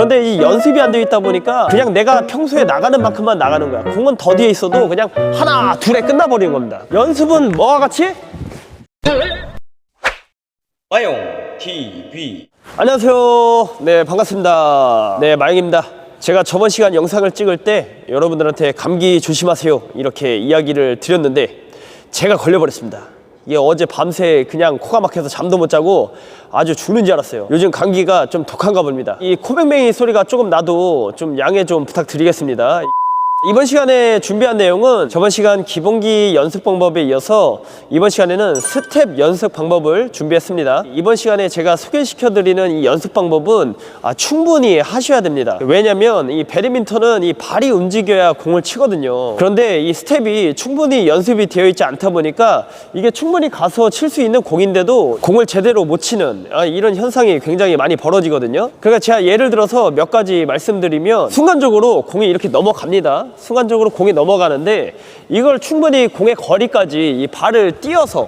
그런데 이 연습이 안 되어 있다 보니까 그냥 내가 평소에 나가는 만큼만 나가는 거야. 공은 더 뒤에 있어도 그냥 하나 둘에 끝나버리는 겁니다. 연습은 뭐와 같이? 마용 TV. 안녕하세요. 네, 반갑습니다. 네, 마용입니다. 제가 저번 시간 영상을 찍을 때 여러분들한테 감기 조심하세요 이렇게 이야기를 드렸는데 제가 걸려버렸습니다. 이게 어제 밤새 그냥 코가 막혀서 잠도 못 자고 아주 죽는 줄 알았어요. 요즘 감기가 좀 독한가 봅니다. 이 코맹맹이 소리가 조금 나도 좀 양해 좀 부탁드리겠습니다. 이번 시간에 준비한 내용은 저번 시간 기본기 연습 방법에 이어서 이번 시간에는 스텝 연습 방법을 준비했습니다. 이번 시간에 제가 소개시켜드리는 이 연습 방법은 충분히 하셔야 됩니다. 왜냐면 이 배드민턴은 이 발이 움직여야 공을 치거든요. 그런데 이 스텝이 충분히 연습이 되어 있지 않다 보니까 이게 충분히 가서 칠 수 있는 공인데도 공을 제대로 못 치는 이런 현상이 굉장히 많이 벌어지거든요. 그러니까 제가 예를 들어서 몇 가지 말씀드리면 순간적으로 공이 이렇게 넘어갑니다. 순간적으로 공이 넘어가는데 이걸 충분히 공의 거리까지 이 발을 띄어서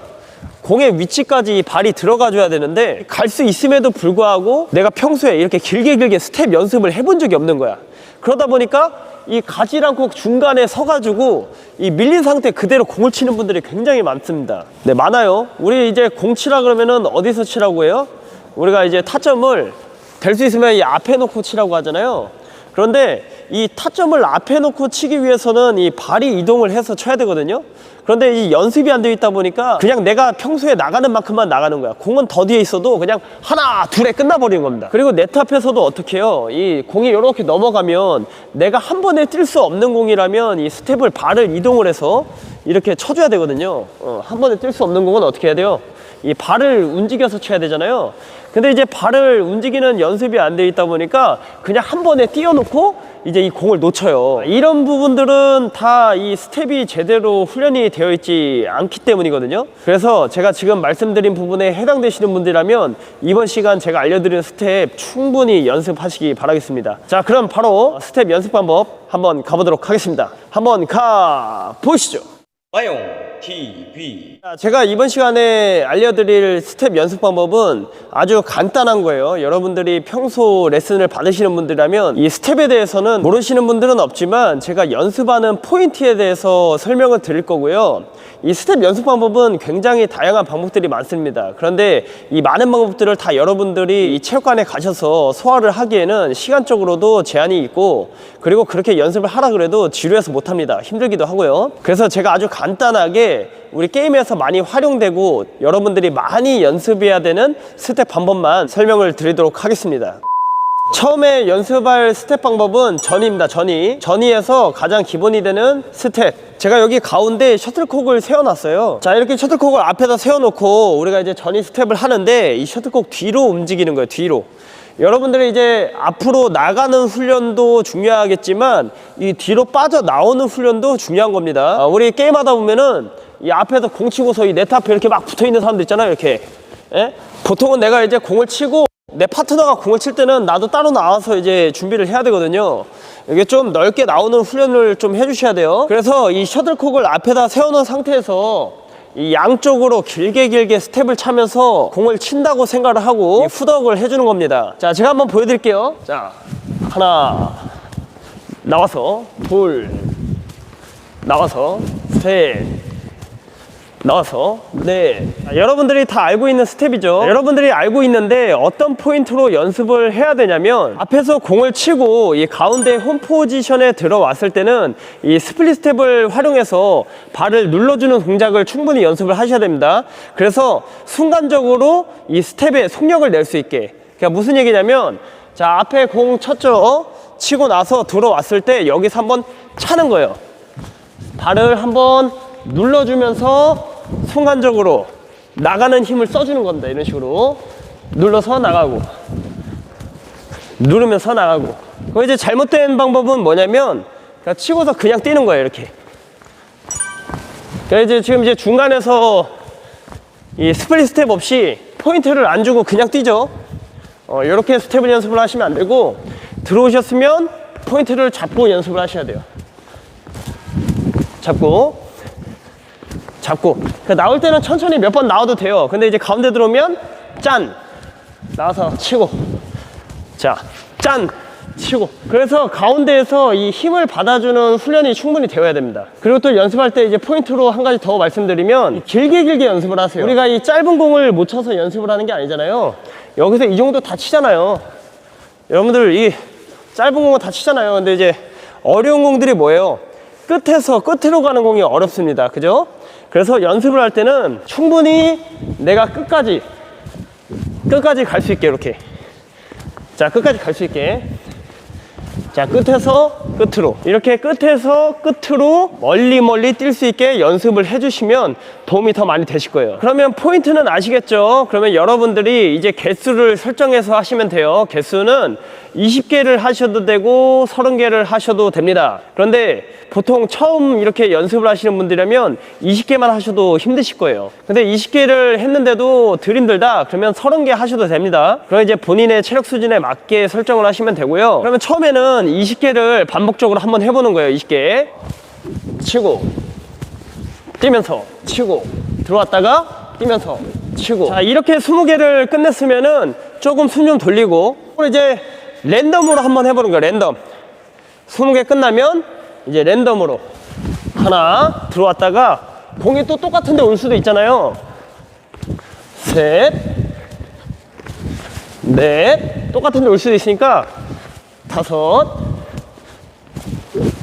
공의 위치까지 이 발이 들어가 줘야 되는데 갈 수 있음에도 불구하고 내가 평소에 이렇게 길게 스텝 연습을 해본 적이 없는 거야. 그러다 보니까 이 가지 않고 중간에 서가지고 이 밀린 상태 그대로 공을 치는 분들이 굉장히 많습니다. 네, 많아요. 우리 이제 공 치라 그러면은 어디서 치라고 해요? 우리가 이제 타점을 될 수 있으면 이 앞에 놓고 치라고 하잖아요. 그런데 이 타점을 앞에 놓고 치기 위해서는 이 발이 이동을 해서 쳐야 되거든요. 그런데 이 연습이 안 되어 있다 보니까 그냥 내가 평소에 나가는 만큼만 나가는 거야. 공은 더 뒤에 있어도 그냥 하나 둘에 끝나버리는 겁니다. 그리고 네트 앞에서도 어떻게 해요? 이 공이 이렇게 넘어가면 내가 한 번에 뛸 수 없는 공이라면 이 스텝을 발을 이동을 해서 이렇게 쳐줘야 되거든요. 한 번에 뛸 수 없는 공은 어떻게 해야 돼요? 이 발을 움직여서 쳐야 되잖아요. 근데 이제 발을 움직이는 연습이 안 돼 있다 보니까 그냥 한 번에 띄워놓고 이제 이 공을 놓쳐요. 이런 부분들은 다 이 스텝이 제대로 훈련이 되어 있지 않기 때문이거든요. 그래서 제가 지금 말씀드린 부분에 해당되시는 분들이라면 이번 시간 제가 알려드리는 스텝 충분히 연습하시기 바라겠습니다. 자, 그럼 바로 스텝 연습 방법 한번 가보도록 하겠습니다. 한번 가 보시죠. 마용 TV. 제가 이번 시간에 알려드릴 스텝 연습 방법은 아주 간단한 거예요. 여러분들이 평소 레슨을 받으시는 분들이라면 이 스텝에 대해서는 모르시는 분들은 없지만 제가 연습하는 포인트에 대해서 설명을 드릴 거고요. 이 스텝 연습 방법은 굉장히 다양한 방법들이 많습니다. 그런데 이 많은 방법들을 다 여러분들이 이 체육관에 가셔서 소화를 하기에는 시간적으로도 제한이 있고 그리고 그렇게 연습을 하라 그래도 지루해서 못합니다. 힘들기도 하고요. 그래서 제가 아주 간단하게 우리 게임에서 많이 활용되고 여러분들이 많이 연습해야 되는 스텝 방법만 설명을 드리도록 하겠습니다. 처음에 연습할 스텝 방법은 전위입니다. 전위에서 가장 기본이 되는 스텝, 제가 여기 가운데 셔틀콕을 세워놨어요. 자, 이렇게 셔틀콕을 앞에다 세워놓고 우리가 이제 전위 스텝을 하는데 이 셔틀콕 뒤로 움직이는 거예요. 뒤로. 여러분들이 이제 앞으로 나가는 훈련도 중요하겠지만 이 뒤로 빠져나오는 훈련도 중요한 겁니다. 우리 게임하다 보면은 이 앞에서 공 치고서 이 네트 앞에 이렇게 막 붙어있는 사람들 있잖아요. 이렇게. 예? 보통은 내가 이제 공을 치고 내 파트너가 공을 칠 때는 나도 따로 나와서 이제 준비를 해야 되거든요. 이게 좀 넓게 나오는 훈련을 좀 해주셔야 돼요. 그래서 이 셔틀콕을 앞에다 세워놓은 상태에서 이 양쪽으로 길게 스텝을 차면서 공을 친다고 생각을 하고 푸덕을 해주는 겁니다. 자, 제가 한번 보여드릴게요. 자, 하나, 나와서, 둘, 나와서, 셋, 나와서, 네. 여러분들이 다 알고 있는 스텝이죠. 여러분들이 알고 있는데 어떤 포인트로 연습을 해야 되냐면 앞에서 공을 치고 이 가운데 홈 포지션에 들어왔을 때는 이 스플릿 스텝을 활용해서 발을 눌러주는 동작을 충분히 연습을 하셔야 됩니다. 그래서 순간적으로 이 스텝에 속력을 낼 수 있게. 그러니까 무슨 얘기냐면 자, 앞에 공 쳤죠. 치고 나서 들어왔을 때 여기서 한번 차는 거예요. 발을 한번 눌러주면서 순간적으로 나가는 힘을 써주는 겁니다. 이런 식으로 눌러서 나가고 누르면서 나가고. 그 이제 잘못된 방법은 뭐냐면 그냥 치고서 그냥 뛰는 거예요. 이렇게. 이제 지금 이제 중간에서 이 스플릿 스텝 없이 포인트를 안 주고 그냥 뛰죠. 이렇게 스텝을 연습을 하시면 안 되고 들어오셨으면 포인트를 잡고 연습을 하셔야 돼요. 잡고 나올 때는 천천히 몇 번 나와도 돼요. 근데 이제 가운데 들어오면 짠 나와서 치고 자, 짠 치고. 그래서 가운데에서 이 힘을 받아주는 훈련이 충분히 되어야 됩니다. 그리고 또 연습할 때 이제 포인트로 한 가지 더 말씀드리면 길게 연습을 하세요. 우리가 이 짧은 공을 못 쳐서 연습을 하는 게 아니잖아요. 여기서 이 정도 다 치잖아요. 여러분들 이 짧은 공은 다 치잖아요. 근데 이제 어려운 공들이 뭐예요? 끝에서 끝으로 가는 공이 어렵습니다. 그죠? 그래서 연습을 할 때는 충분히 내가 끝까지 갈 수 있게 이렇게. 자, 끝까지 갈 수 있게. 자, 끝에서 끝으로. 이렇게 끝에서 끝으로 멀리 뛸 수 있게 연습을 해주시면 도움이 더 많이 되실 거예요. 그러면 포인트는 아시겠죠? 그러면 여러분들이 이제 개수를 설정해서 하시면 돼요. 개수는 20개를 하셔도 되고 30개를 하셔도 됩니다. 그런데 보통 처음 이렇게 연습을 하시는 분들이라면 20개만 하셔도 힘드실 거예요. 근데 20개를 했는데도 덜 힘들다? 그러면 30개 하셔도 됩니다. 그럼 이제 본인의 체력 수준에 맞게 설정을 하시면 되고요. 그러면 처음에는 20개를 반복적으로 한번 해보는 거예요. 20개 치고 뛰면서 치고 들어왔다가 뛰면서 치고. 자, 이렇게 20개를 끝냈으면은 조금 숨 좀 돌리고 이제 랜덤으로 한번 해보는 거예요. 랜덤. 20개 끝나면 이제 랜덤으로 하나 들어왔다가 공이 또 똑같은 데 올 수도 있잖아요. 셋, 넷, 똑같은 데 올 수도 있으니까 다섯,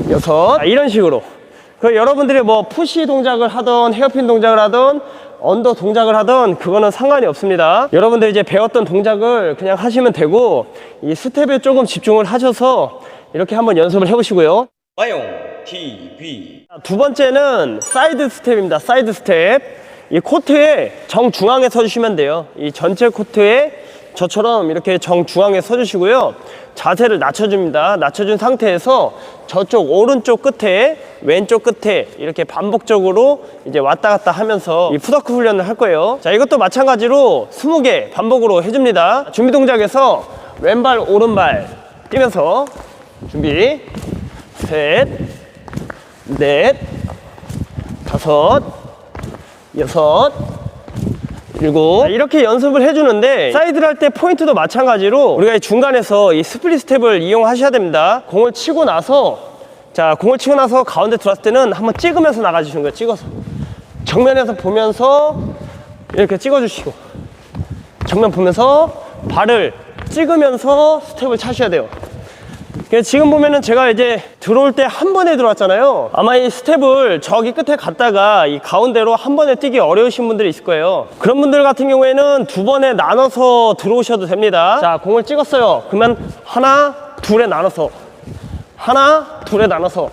여섯, 이런 식으로. 그 여러분들이 뭐 푸시 동작을 하던 헤어핀 동작을 하던 언더 동작을 하던 그거는 상관이 없습니다. 여러분들 이제 배웠던 동작을 그냥 하시면 되고 이 스텝에 조금 집중을 하셔서 이렇게 한번 연습을 해보시고요. 마용 TV. 두 번째는 사이드 스텝입니다. 사이드 스텝. 이 코트에 정중앙에 서주시면 돼요. 이 전체 코트에 저처럼 이렇게 정중앙에 서주시고요. 자세를 낮춰줍니다. 낮춰준 상태에서 저쪽 오른쪽 끝에 왼쪽 끝에 이렇게 반복적으로 이제 왔다 갔다 하면서 이 푸더크 훈련을 할 거예요. 자, 이것도 마찬가지로 20개 반복으로 해줍니다. 준비 동작에서 왼발 오른발 뛰면서 준비 셋, 넷, 다섯, 여섯, 일곱. 이렇게 연습을 해주는데 사이드를 할 때 포인트도 마찬가지로 우리가 이 중간에서 이 스플릿 스텝을 이용하셔야 됩니다. 공을 치고 나서 가운데 들어왔을 때는 한번 찍으면서 나가주시는 거예요. 찍어서 정면에서 보면서 이렇게 찍어주시고 정면 보면서 발을 찍으면서 스텝을 차셔야 돼요. 지금 보면은 제가 이제 들어올 때 한 번에 들어왔잖아요. 아마 이 스텝을 저기 끝에 갔다가 이 가운데로 한 번에 뛰기 어려우신 분들이 있을 거예요. 그런 분들 같은 경우에는 두 번에 나눠서 들어오셔도 됩니다. 자, 공을 찍었어요. 그러면 하나, 둘에 나눠서 하나, 둘에 나눠서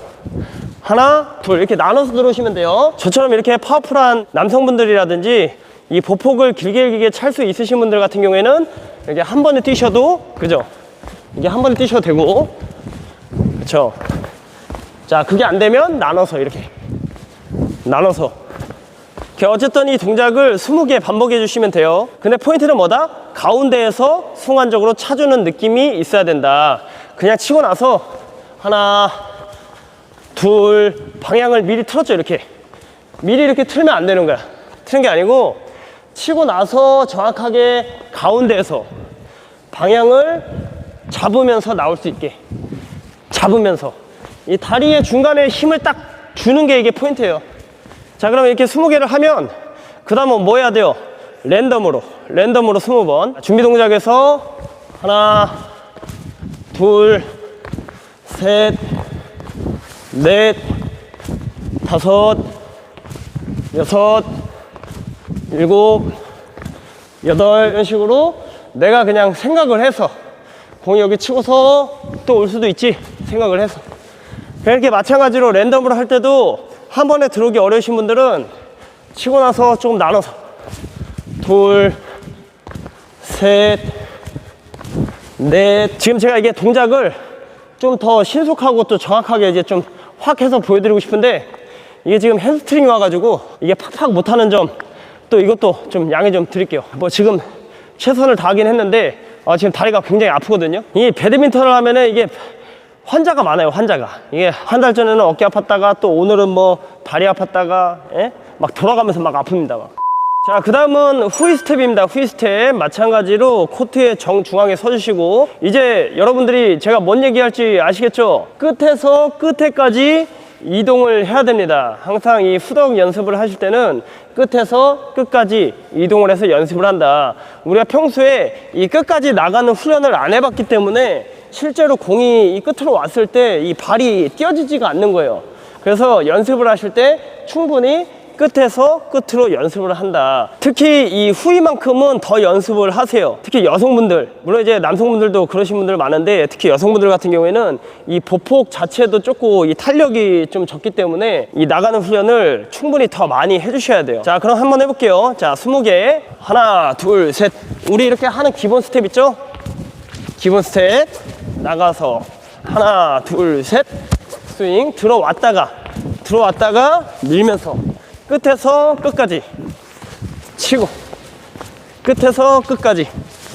하나, 둘 이렇게 나눠서 들어오시면 돼요. 저처럼 이렇게 파워풀한 남성분들이라든지 이 보폭을 길게 찰 수 있으신 분들 같은 경우에는 이렇게 한 번에 뛰셔도, 그죠? 이게 한 번에 뛰셔도 되고, 그쵸? 자, 그게 안 되면 나눠서 이렇게 나눠서 이렇게 어쨌든 이 동작을 20개 반복해 주시면 돼요. 근데 포인트는 뭐다? 가운데에서 순간적으로 차주는 느낌이 있어야 된다. 그냥 치고 나서 하나, 둘, 방향을 미리 틀었죠. 이렇게 미리 이렇게 틀면 안 되는 거야. 트는 게 아니고 치고 나서 정확하게 가운데에서 방향을 잡으면서 나올 수 있게 잡으면서 이 다리의 중간에 힘을 딱 주는 게 이게 포인트예요. 자, 그럼 이렇게 20개를 하면 그 다음은 뭐 해야 돼요? 랜덤으로 20번. 준비 동작에서 하나, 둘, 셋, 넷, 다섯, 여섯, 일곱, 여덟, 이런 식으로 내가 그냥 생각을 해서 공이 여기 치고서 또 올 수도 있지 생각을 해서. 이렇게 마찬가지로 랜덤으로 할 때도 한 번에 들어오기 어려우신 분들은 치고 나서 조금 나눠서 둘, 셋, 넷. 지금 제가 이게 동작을 좀 더 신속하고 또 정확하게 이제 좀 확 해서 보여드리고 싶은데 이게 지금 햄스트링이 와가지고 이게 팍팍 못하는 점 또 이것도 좀 양해 좀 드릴게요. 뭐 지금 최선을 다하긴 했는데 지금 다리가 굉장히 아프거든요. 이 배드민턴을 하면은 이게 환자가 많아요. 환자가. 이게 한 달 전에는 어깨 아팠다가 또 오늘은 뭐 다리 아팠다가 막 돌아가면서 막 아픕니다. 막. 자, 그 다음은 후위 스텝입니다. 후위 스텝. 마찬가지로 코트의 정중앙에 서주시고, 이제 여러분들이 제가 뭔 얘기할지 아시겠죠? 끝에서 끝에까지 이동을 해야 됩니다. 항상 이 후덕 연습을 하실 때는 끝에서 끝까지 이동을 해서 연습을 한다. 우리가 평소에 이 끝까지 나가는 훈련을 안 해봤기 때문에 실제로 공이 이 끝으로 왔을 때 이 발이 띄어지지가 않는 거예요. 그래서 연습을 하실 때 충분히 끝에서 끝으로 연습을 한다. 특히 이 후위만큼은 더 연습을 하세요. 특히 여성분들, 물론 이제 남성분들도 그러신 분들 많은데, 특히 여성분들 같은 경우에는 이 보폭 자체도 좁고 이 탄력이 좀 적기 때문에 이 나가는 훈련을 충분히 더 많이 해주셔야 돼요. 자, 그럼 한번 해볼게요. 자, 20개. 하나, 둘, 셋. 우리 이렇게 하는 기본 스텝 있죠? 기본 스텝. 나가서 하나, 둘, 셋. 스윙. 들어왔다가 밀면서 끝에서 끝까지 치고, 끝에서 끝까지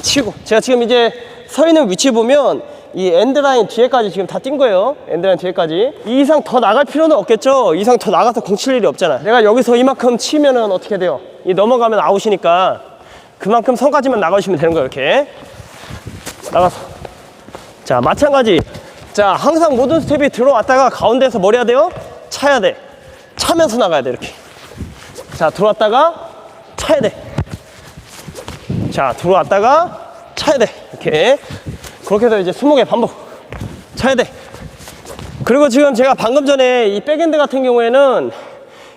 치고. 제가 지금 이제 서 있는 위치 보면 이 엔드라인 뒤에까지 지금 다 뛴 거예요. 엔드라인 뒤에까지. 이 이상 더 나갈 필요는 없겠죠. 이 이상 더 나가서 공 칠 일이 없잖아. 내가 여기서 이만큼 치면은 어떻게 돼요? 이 넘어가면 아웃이니까 그만큼 선까지만 나가시면 되는 거예요. 이렇게 나가서. 자, 마찬가지. 자, 항상 모든 스텝이 들어왔다가 가운데에서 뭘 해야 돼요? 차야 돼. 차면서 나가야 돼. 이렇게. 자, 들어왔다가 차야 돼. 자, 들어왔다가 차야 돼. 이렇게. 그렇게 해서 이제 20개 반복 차야 돼. 그리고 지금 제가 방금 전에 이 백핸드 같은 경우에는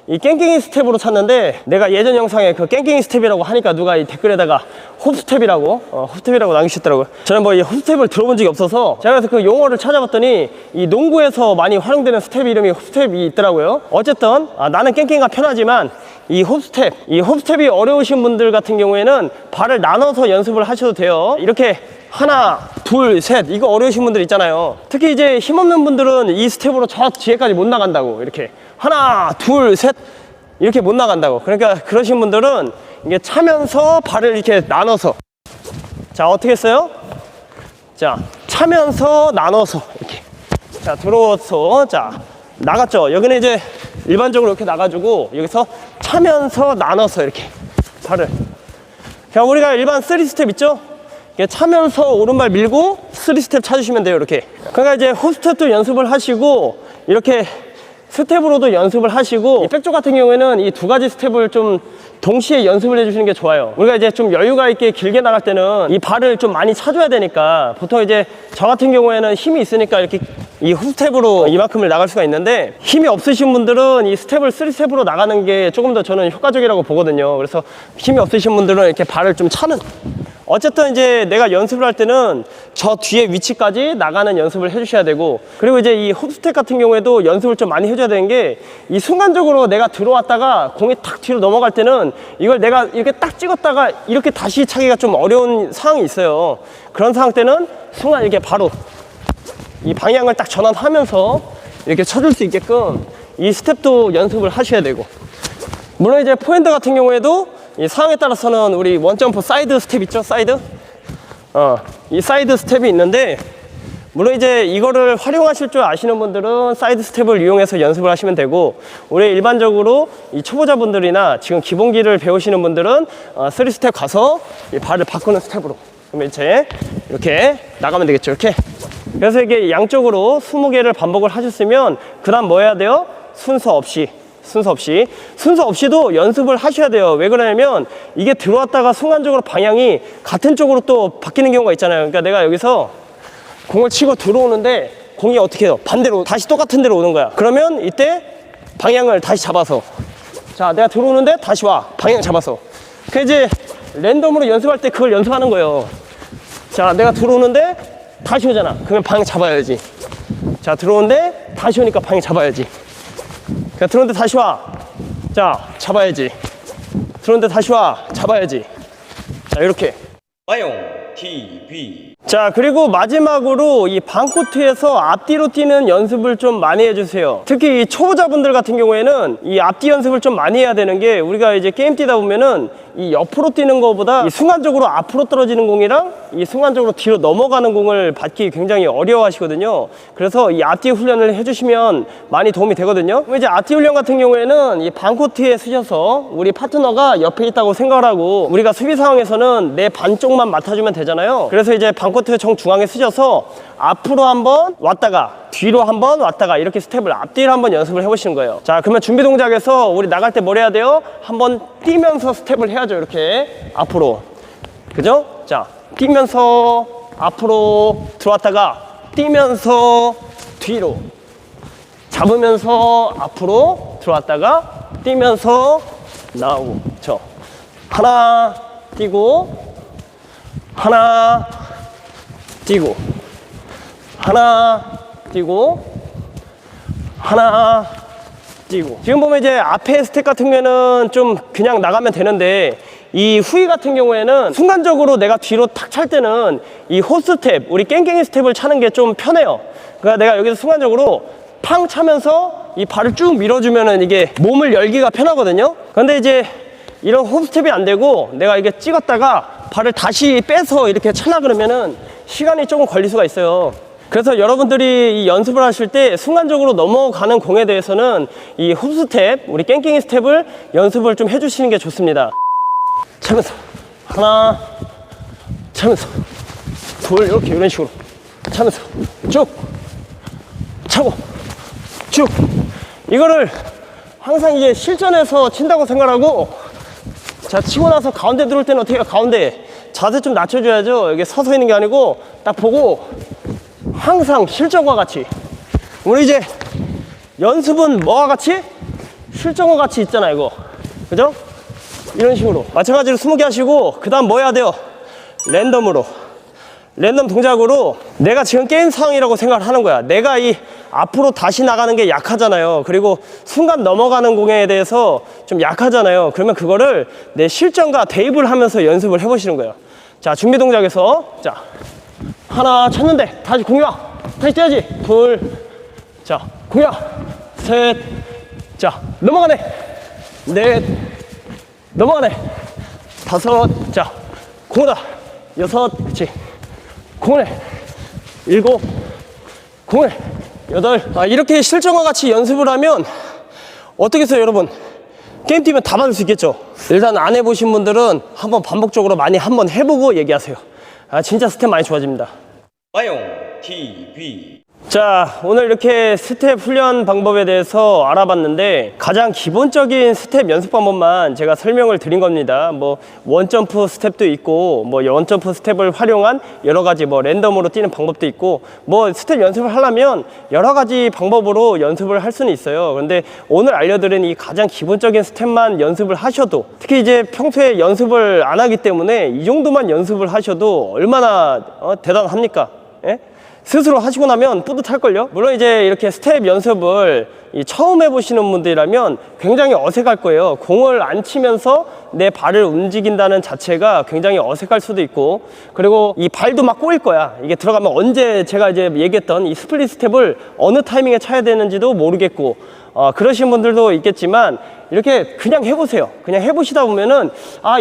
이 깽깽이 스텝으로 찼는데, 내가 예전 영상에 그 깽깽이 스텝이라고 하니까 누가 이 댓글에다가 홉스텝이라고 홉스텝이라고 남기셨더라고요. 저는 뭐 이 홉스텝을 들어본 적이 없어서 제가 그래서 그 용어를 찾아봤더니 이 농구에서 많이 활용되는 스텝 이름이 홉스텝이 있더라고요. 어쨌든 나는 깽깽이가 편하지만 이 홉스텝이 어려우신 분들 같은 경우에는 발을 나눠서 연습을 하셔도 돼요. 이렇게 하나, 둘, 셋. 이거 어려우신 분들 있잖아요. 특히 이제 힘없는 분들은 이 스텝으로 저 뒤에까지 못 나간다고. 이렇게 하나, 둘, 셋. 이렇게 못 나간다고. 그러니까 그러신 분들은 이게 차면서 발을 이렇게 나눠서. 자, 어떻게 했어요? 자, 차면서 나눠서 이렇게. 자, 들어서. 자, 나갔죠. 여기는 이제 일반적으로 이렇게 나가지고 여기서 차면서 나눠서 이렇게 발을. 그냥 우리가 일반 3스텝 있죠? 이게 차면서 오른발 밀고 3스텝 찾으시면 돼요. 이렇게. 그러니까 이제 홉스텝도 연습을 하시고, 이렇게 스텝으로도 연습을 하시고, 이 백조 같은 경우에는 이 두 가지 스텝을 좀 동시에 연습을 해주시는 게 좋아요. 우리가 이제 좀 여유가 있게 길게 나갈 때는 이 발을 좀 많이 차줘야 되니까, 보통 이제 저 같은 경우에는 힘이 있으니까 이렇게 이 홉스텝으로 이만큼을 나갈 수가 있는데, 힘이 없으신 분들은 이 스텝을 3스텝으로 나가는 게 조금 더 저는 효과적이라고 보거든요. 그래서 힘이 없으신 분들은 이렇게 발을 좀 차는, 어쨌든 이제 내가 연습을 할 때는 저 뒤에 위치까지 나가는 연습을 해주셔야 되고, 그리고 이제 이 홉스텝 같은 경우에도 연습을 좀 많이 해줘야 되는 게, 이 순간적으로 내가 들어왔다가 공이 탁 뒤로 넘어갈 때는 이걸 내가 이렇게 딱 찍었다가 이렇게 다시 차기가 좀 어려운 상황이 있어요. 그런 상황 때는 순간 이렇게 바로 이 방향을 딱 전환하면서 이렇게 쳐줄 수 있게끔 이 스텝도 연습을 하셔야 되고, 물론 이제 포핸드 같은 경우에도 이 상황에 따라서는 우리 원점프 사이드 스텝 있죠? 사이드? 이 사이드 스텝이 있는데, 물론 이제 이거를 활용하실 줄 아시는 분들은 사이드 스텝을 이용해서 연습을 하시면 되고, 우리 일반적으로 이 초보자분들이나 지금 기본기를 배우시는 분들은 3스텝 가서 이 발을 바꾸는 스텝으로, 그러면 이제 이렇게 나가면 되겠죠. 이렇게. 그래서 이게 양쪽으로 20개를 반복을 하셨으면, 그 다음 뭐 해야 돼요? 순서 없이도 연습을 하셔야 돼요. 왜 그러냐면 이게 들어왔다가 순간적으로 방향이 같은 쪽으로 또 바뀌는 경우가 있잖아요. 그러니까 내가 여기서 공을 치고 들어오는데 공이 어떻게 해요? 반대로 다시 똑같은 데로 오는 거야. 그러면 이때 방향을 다시 잡아서, 자, 내가 들어오는데 다시 와. 방향 잡아서. 그 이제 랜덤으로 연습할 때 그걸 연습하는 거예요. 자, 내가 들어오는데 다시 오잖아. 그러면 방향 잡아야지. 자, 들어오는데 다시 오니까 방향 잡아야지. 그러니까 들어오는데 다시 와. 자, 잡아야지. 들어오는데 다시 와. 잡아야지. 자, 이렇게. 마용 TV. 자, 그리고 마지막으로 이 반코트에서 앞뒤로 뛰는 연습을 좀 많이 해주세요. 특히 이 초보자분들 같은 경우에는 이 앞뒤 연습을 좀 많이 해야 되는 게, 우리가 이제 게임 뛰다 보면은 이 옆으로 뛰는 것보다 이 순간적으로 앞으로 떨어지는 공이랑 이 순간적으로 뒤로 넘어가는 공을 받기 굉장히 어려워하시거든요. 그래서 이 앞뒤 훈련을 해주시면 많이 도움이 되거든요. 그럼 이제 앞뒤 훈련 같은 경우에는 이 반코트에 쓰셔서 우리 파트너가 옆에 있다고 생각을 하고 우리가 수비 상황에서는 내 반쪽만 맡아주면 되잖아요. 그래서 이제 반코트 정중앙에 쓰셔서 앞으로 한번 왔다가 뒤로 한번 왔다가 이렇게 스텝을 앞뒤로 한번 연습을 해보시는 거예요. 자, 그러면 준비 동작에서 우리 나갈 때 뭘 해야 돼요? 한번 뛰면서 스텝을 해야죠. 이렇게 앞으로, 그죠? 자, 뛰면서 앞으로 들어왔다가 뛰면서 뒤로 잡으면서 앞으로 들어왔다가 뛰면서 나오고. 저 하나 뛰고 하나 뛰고 하나 뛰고 하나 뛰고. 지금 보면 이제 앞에 스텝 같은 경우에는 좀 그냥 나가면 되는데 이 후위 같은 경우에는 순간적으로 내가 뒤로 탁 찰 때는 이 호스 스텝, 우리 깽깽이 스텝을 차는 게 좀 편해요. 그러니까 내가 여기서 순간적으로 팡 차면서 이 발을 쭉 밀어주면은 이게 몸을 열기가 편하거든요. 근데 이제 이런 호스 스텝이 안 되고 내가 이게 찍었다가 발을 다시 빼서 이렇게 차려 그러면은 시간이 조금 걸릴 수가 있어요. 그래서 여러분들이 이 연습을 하실 때 순간적으로 넘어가는 공에 대해서는 이 흡 스텝, 우리 깽깽이 스텝을 연습을 좀 해주시는 게 좋습니다. 차면서 하나, 차면서 둘, 이렇게 이런 식으로 차면서 쭉 차고 쭉. 이거를 항상 이제 실전에서 친다고 생각하고, 자, 치고 나서 가운데 들어올 때는 어떻게 해요? 가운데 자세 좀 낮춰줘야죠. 여기 서서 있는 게 아니고 딱 보고 항상 실전과 같이. 우리 이제 연습은 뭐와 같이? 실전과 같이 있잖아, 이거. 그죠? 이런 식으로 마찬가지로 20개 하시고, 그 다음 뭐 해야 돼요? 랜덤으로, 랜덤 동작으로 내가 지금 게임 상황이라고 생각을 하는 거야. 내가 이 앞으로 다시 나가는 게 약하잖아요. 그리고 순간 넘어가는 공에 대해서 좀 약하잖아요. 그러면 그거를 내 실전과 대입을 하면서 연습을 해보시는 거예요. 자, 준비 동작에서 자, 하나 찼는데 다시 공유와, 다시 뛰어야지. 둘, 자, 공유와, 셋, 자, 넘어가네. 넷, 넘어가네. 다섯, 자, 공이다. 여섯, 그치. 공을 일곱, 공을 여덟. 이렇게 실전과 같이 연습을 하면 어떻겠어요, 여러분? 게임 뛰면 다 받을 수 있겠죠? 일단 안 해보신 분들은 한번 반복적으로 많이 한번 해보고 얘기하세요. 진짜 스텝 많이 좋아집니다. 마용 TV. 자, 오늘 이렇게 스텝 훈련 방법에 대해서 알아봤는데, 가장 기본적인 스텝 연습 방법만 제가 설명을 드린 겁니다. 뭐 원점프 스텝도 있고, 뭐 원점프 스텝을 활용한 여러 가지 뭐 랜덤으로 뛰는 방법도 있고, 뭐 스텝 연습을 하려면 여러 가지 방법으로 연습을 할 수는 있어요. 그런데 오늘 알려드린 이 가장 기본적인 스텝만 연습을 하셔도, 특히 이제 평소에 연습을 안 하기 때문에 이 정도만 연습을 하셔도 얼마나 대단합니까? 예? 스스로 하시고 나면 뿌듯할걸요? 물론 이제 이렇게 스텝 연습을 처음 해보시는 분들이라면 굉장히 어색할 거예요. 공을 안 치면서 내 발을 움직인다는 자체가 굉장히 어색할 수도 있고, 그리고 이 발도 막 꼬일 거야. 이게 들어가면 언제, 제가 이제 얘기했던 이 스플릿 스텝을 어느 타이밍에 차야 되는지도 모르겠고, 그러신 분들도 있겠지만, 이렇게 그냥 해보세요. 그냥 해보시다 보면은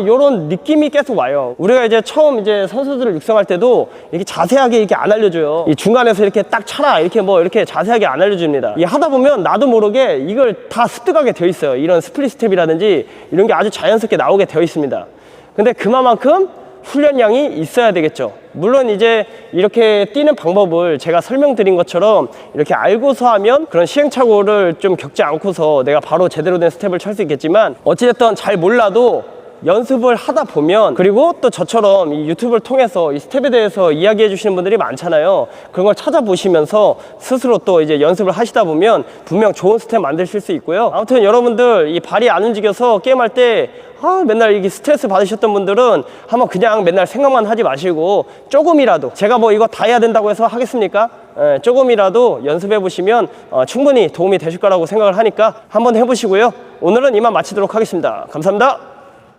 요런 느낌이 계속 와요. 우리가 이제 처음 이제 선수들을 육성할 때도 이렇게 자세하게 이렇게 안 알려줘요. 이 중간에서 이렇게 딱 차라 이렇게 뭐 이렇게 자세하게 안 알려줍니다. 이 하다 보면 나도 모르게 이걸 다 습득하게 되어 있어요. 이런 스플릿 스텝이라든지 이런 게 아주 자연스럽게 나오게 되어 있습니다. 근데 그만큼 훈련량이 있어야 되겠죠. 물론 이제 이렇게 뛰는 방법을 제가 설명드린 것처럼 이렇게 알고서 하면 그런 시행착오를 좀 겪지 않고서 내가 바로 제대로 된 스텝을 찰 수 있겠지만, 어찌됐든 잘 몰라도 연습을 하다 보면, 그리고 또 저처럼 이 유튜브를 통해서 이 스텝에 대해서 이야기해 주시는 분들이 많잖아요. 그런 걸 찾아보시면서 스스로 또 이제 연습을 하시다 보면 분명 좋은 스텝 만드실 수 있고요. 아무튼 여러분들 이 발이 안 움직여서 게임할 때 맨날 이게 스트레스 받으셨던 분들은 한번 그냥 맨날 생각만 하지 마시고, 조금이라도, 제가 뭐 이거 다 해야 된다고 해서 하겠습니까? 조금이라도 연습해 보시면 충분히 도움이 되실 거라고 생각을 하니까 한번 해보시고요. 오늘은 이만 마치도록 하겠습니다. 감사합니다.